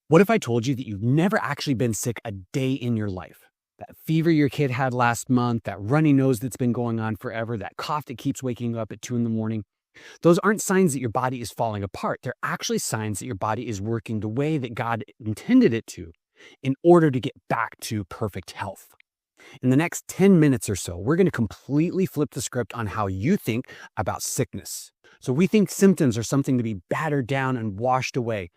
What if I told you that you've never actually been sick a day in your life? That fever your kid had last month, that runny nose that's been going on forever, that cough that keeps waking up at 2 in the morning. Those aren't signs that your body is falling apart. They're actually signs that your body is working the way that God intended it to in order to get back to perfect health. In the next 10 minutes or so, we're going to completely flip the script on how you think about sickness. So we think symptoms are something to be battered down and washed away.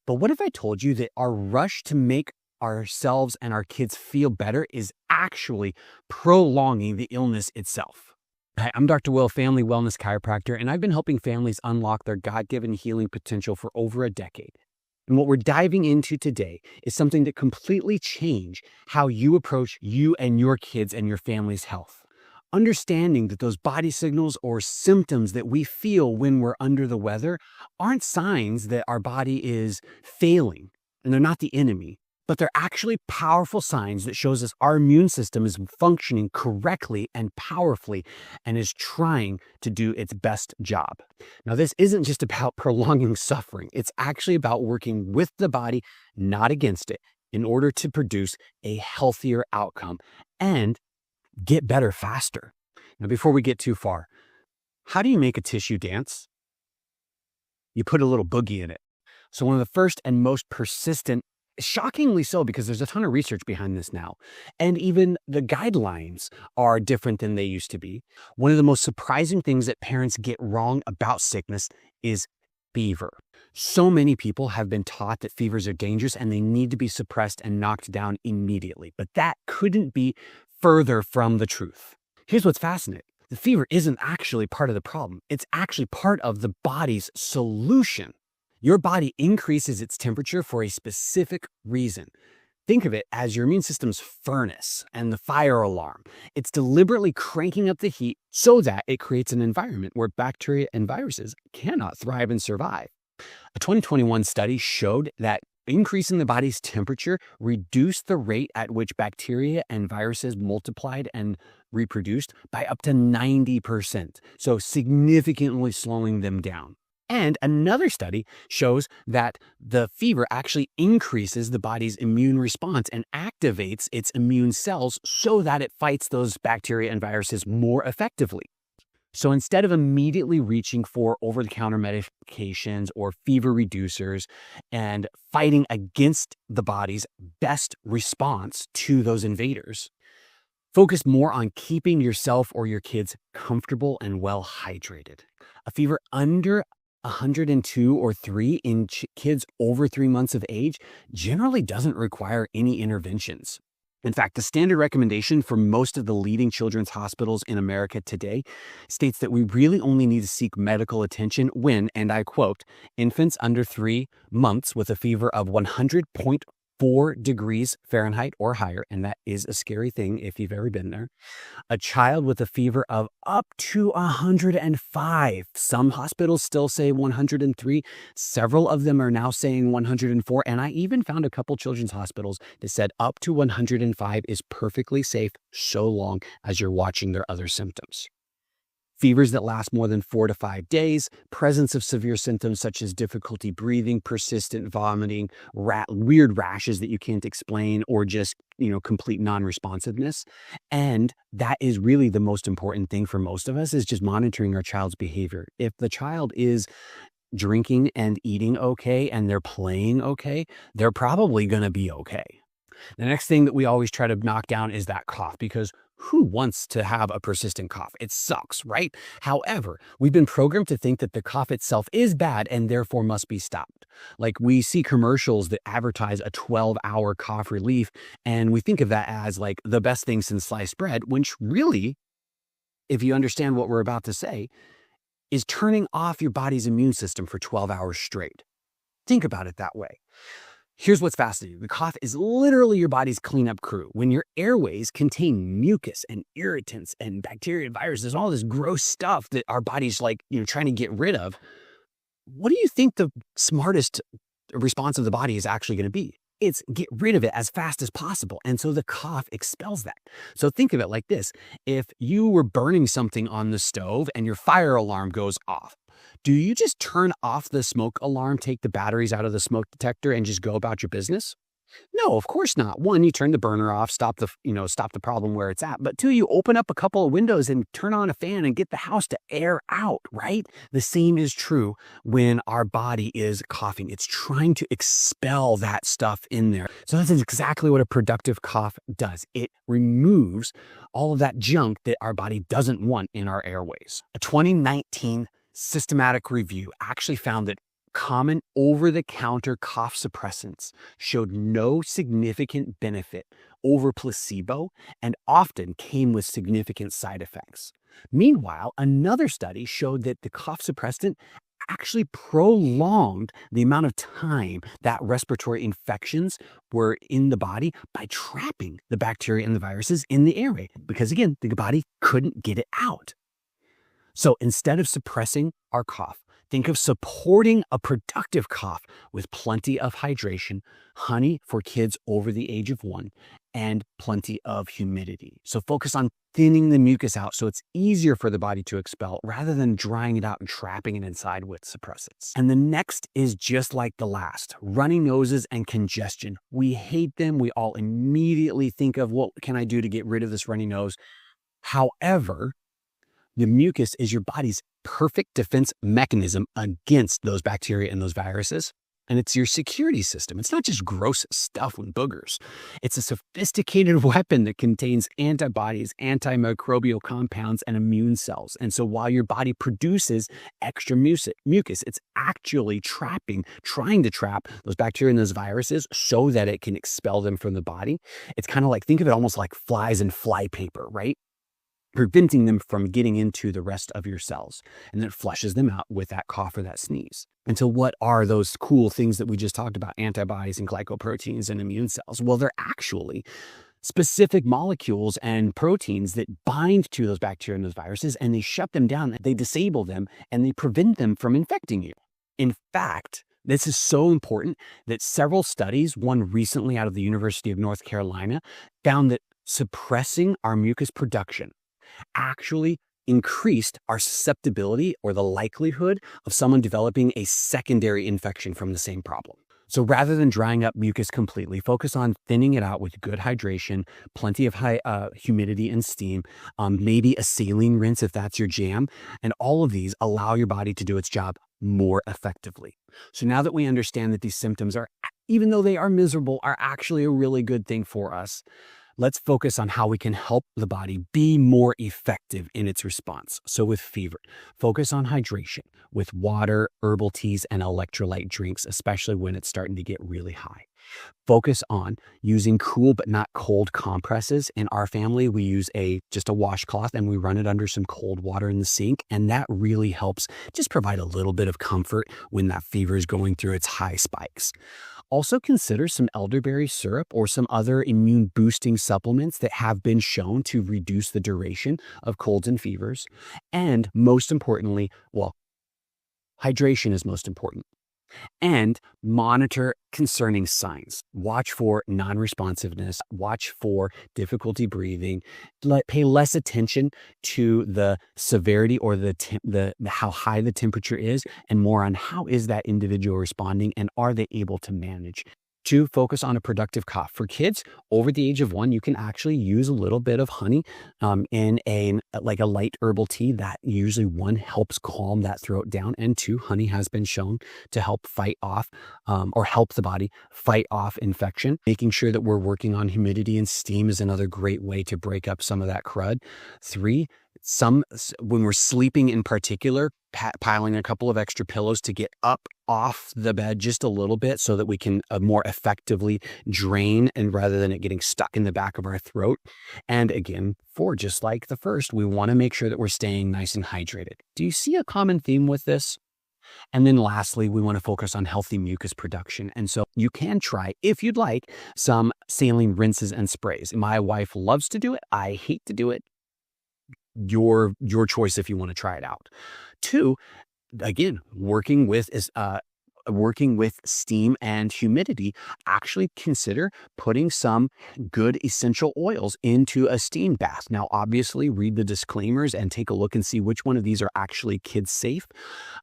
But what if I told you that our rush to make ourselves and our kids feel better is actually prolonging the illness itself? Hi, I'm Dr. Will, family wellness chiropractor, and I've been helping families unlock their God-given healing potential for over a decade. And what we're diving into today is something that completely change how you approach you and your kids and your family's health. Understanding that those body signals or symptoms that we feel when we're under the weather aren't signs that our body is failing, and they're not the enemy, but they're actually powerful signs that shows us our immune system is functioning correctly and powerfully and is trying to do its best job. Now, this isn't just about prolonging suffering. It's actually about working with the body, not against it, in order to produce a healthier outcome and get better faster. Now, before we get too far, how do you make a tissue dance? You put a little boogie in it. So one of the first and most persistent, shockingly so, because there's a ton of research behind this now, and even the guidelines are different than they used to be. One of the most surprising things that parents get wrong about sickness is fever. So many people have been taught that fevers are dangerous and they need to be suppressed and knocked down immediately, but that couldn't be further from the truth. Here's what's fascinating. The fever isn't actually part of the problem. It's actually part of the body's solution. Your body increases its temperature for a specific reason. Think of it as your immune system's furnace and the fire alarm. It's deliberately cranking up the heat so that it creates an environment where bacteria and viruses cannot thrive and survive. A 2021 study showed that increasing the body's temperature reduced the rate at which bacteria and viruses multiplied and reproduced by up to 90%, so significantly slowing them down. And another study shows that the fever actually increases the body's immune response and activates its immune cells so that it fights those bacteria and viruses more effectively. So instead of immediately reaching for over-the-counter medications or fever reducers and fighting against the body's best response to those invaders, focus more on keeping yourself or your kids comfortable and well hydrated. A fever under 102 or 3 in kids over 3 months of age generally doesn't require any interventions. In fact, the standard recommendation for most of the leading children's hospitals in America today states that we really only need to seek medical attention when, and I quote, infants under 3 months with a fever of 100.4 degrees Fahrenheit or higher, and that is a scary thing if you've ever been there. A child with a fever of up to 105. Some hospitals still say 103. Several of them are now saying 104. And I even found a couple children's hospitals that said up to 105 is perfectly safe so long as you're watching their other symptoms. Fevers that last more than 4 to 5 days, presence of severe symptoms such as difficulty breathing, persistent vomiting, weird rashes that you can't explain, or just, complete non-responsiveness. And that is really the most important thing for most of us, is just monitoring our child's behavior. If the child is drinking and eating okay and they're playing okay, they're probably going to be okay. The next thing that we always try to knock down is that cough, because who wants to have a persistent cough? It sucks, right? However, we've been programmed to think that the cough itself is bad and therefore must be stopped. Like, we see commercials that advertise a 12-hour cough relief, and we think of that as like the best thing since sliced bread, which really, if you understand what we're about to say, is turning off your body's immune system for 12 hours straight. Think about it that way. Here's what's fascinating. The cough is literally your body's cleanup crew. When your airways contain mucus and irritants and bacteria and viruses, all this gross stuff that our body's trying to get rid of, what do you think the smartest response of the body is actually going to be? It's get rid of it as fast as possible. And so the cough expels that. So think of it like this. If you were burning something on the stove and your fire alarm goes off, Do you just turn off the smoke alarm, take the batteries out of the smoke detector, and just go about your business? No, of course not. One, you turn the burner off, stop the problem where it's at. But two, you open up a couple of windows and turn on a fan and get the house to air out, right? The same is true when our body is coughing. It's trying to expel that stuff in there. So that's exactly what a productive cough does. It removes all of that junk that our body doesn't want in our airways. A 2019 systematic review actually found that common over-the-counter cough suppressants showed no significant benefit over placebo and often came with significant side effects. Meanwhile, another study showed that the cough suppressant actually prolonged the amount of time that respiratory infections were in the body by trapping the bacteria and the viruses in the airway, because again, the body couldn't get it out. So instead of suppressing our cough, think of supporting a productive cough with plenty of hydration, honey for kids over the age of 1, and plenty of humidity. So focus on thinning the mucus out so it's easier for the body to expel rather than drying it out and trapping it inside with suppressants. And the next is just like the last, runny noses and congestion. We hate them. We all immediately think of, what can I do to get rid of this runny nose? However, the mucus is your body's perfect defense mechanism against those bacteria and those viruses. And it's your security system. It's not just gross stuff with boogers. It's a sophisticated weapon that contains antibodies, antimicrobial compounds, and immune cells. And so while your body produces extra mucus, it's actually trying to trap those bacteria and those viruses so that it can expel them from the body. It's kind of like, think of it almost like flies and flypaper, right? Preventing them from getting into the rest of your cells, and then it flushes them out with that cough or that sneeze. And so what are those cool things that we just talked about, antibodies and glycoproteins and immune cells? Well, they're actually specific molecules and proteins that bind to those bacteria and those viruses, and they shut them down, they disable them, and they prevent them from infecting you. In fact, this is so important that several studies, one recently out of the University of North Carolina, found that suppressing our mucus production actually increased our susceptibility or the likelihood of someone developing a secondary infection from the same problem. So rather than drying up mucus completely, focus on thinning it out with good hydration, plenty of high humidity and steam, maybe a saline rinse if that's your jam. And all of these allow your body to do its job more effectively. So now that we understand that these symptoms are, even though they are miserable, are actually a really good thing for us, let's focus on how we can help the body be more effective in its response. So with fever, focus on hydration with water, herbal teas, and electrolyte drinks, especially when it's starting to get really high. Focus on using cool but not cold compresses. In our family, we use just a washcloth and we run it under some cold water in the sink. And that really helps just provide a little bit of comfort when that fever is going through its high spikes. Also consider some elderberry syrup or some other immune boosting supplements that have been shown to reduce the duration of colds and fevers. And most importantly, hydration is most important. And monitor concerning signs. Watch for non-responsiveness. Watch for difficulty breathing. Pay less attention to the severity or the how high the temperature is, and more on how is that individual responding and are they able to manage. 2, focus on a productive cough. For kids over the age of 1, you can actually use a little bit of honey in a light herbal tea. That usually, 1, helps calm that throat down, and 2, honey has been shown to help fight off or help the body fight off infection. Making sure that we're working on humidity and steam is another great way to break up some of that crud. 3, when we're sleeping in particular, piling a couple of extra pillows to get up off the bed just a little bit so that we can more effectively drain, and rather than it getting stuck in the back of our throat. And again, 4, just like the first, we want to make sure that we're staying nice and hydrated. Do you see a common theme with this? And then lastly, we want to focus on healthy mucus production. And so you can try, if you'd like, some saline rinses and sprays. My wife loves to do it. I hate to do it. Your choice if you want to try it out. 2, again, working with working with steam and humidity, actually consider putting some good essential oils into a steam bath. Now, obviously, read the disclaimers and take a look and see which one of these are actually kid safe.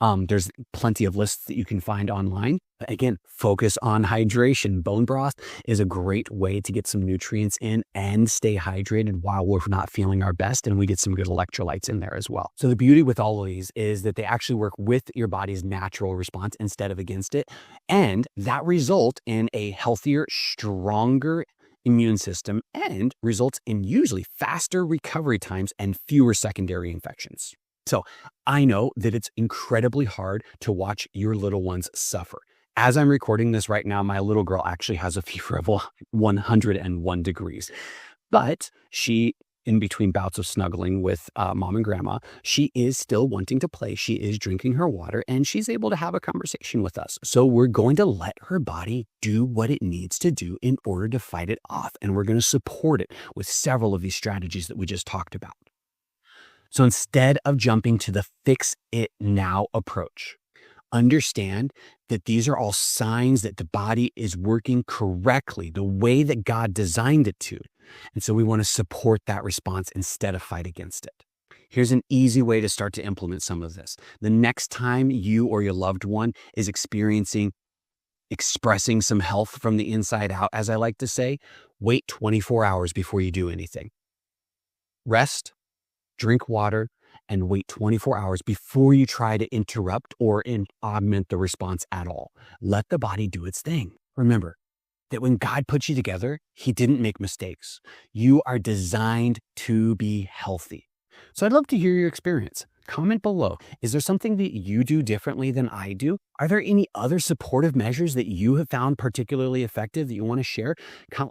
There's plenty of lists that you can find online. Again, focus on hydration. Bone broth is a great way to get some nutrients in and stay hydrated while we're not feeling our best, and we get some good electrolytes in there as well. So the beauty with all of these is that they actually work with your body's natural response instead of against it, and that results in a healthier, stronger immune system and results in usually faster recovery times and fewer secondary infections. So I know that it's incredibly hard to watch your little ones suffer. As I'm recording this right now, my little girl actually has a fever of 101 degrees. But she, in between bouts of snuggling with mom and grandma, she is still wanting to play. She is drinking her water and she's able to have a conversation with us. So we're going to let her body do what it needs to do in order to fight it off. And we're going to support it with several of these strategies that we just talked about. So instead of jumping to the fix it now approach, understand that these are all signs that the body is working correctly, the way that God designed it to. And so we want to support that response instead of fight against it. Here's an easy way to start to implement some of this. The next time you or your loved one is expressing some health from the inside out, as I like to say, wait 24 hours before you do anything. Rest, drink water, and wait 24 hours before you try to interrupt or augment the response at all. Let the body do its thing. Remember that when God put you together, He didn't make mistakes. You are designed to be healthy. So I'd love to hear your experience. Comment below. Is there something that you do differently than I do? Are there any other supportive measures that you have found particularly effective that you want to share?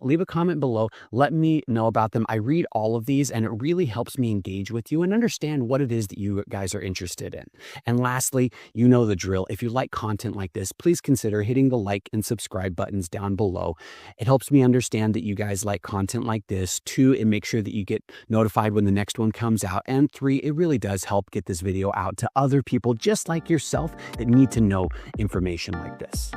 Leave a comment below. Let me know about them. I read all of these and it really helps me engage with you and understand what it is that you guys are interested in. And lastly, you know the drill. If you like content like this, please consider hitting the like and subscribe buttons down below. It helps me understand that you guys like content like this. 2, it makes sure that you get notified when the next one comes out. And 3, it really does help get this video out to other people just like yourself that need to know information like this.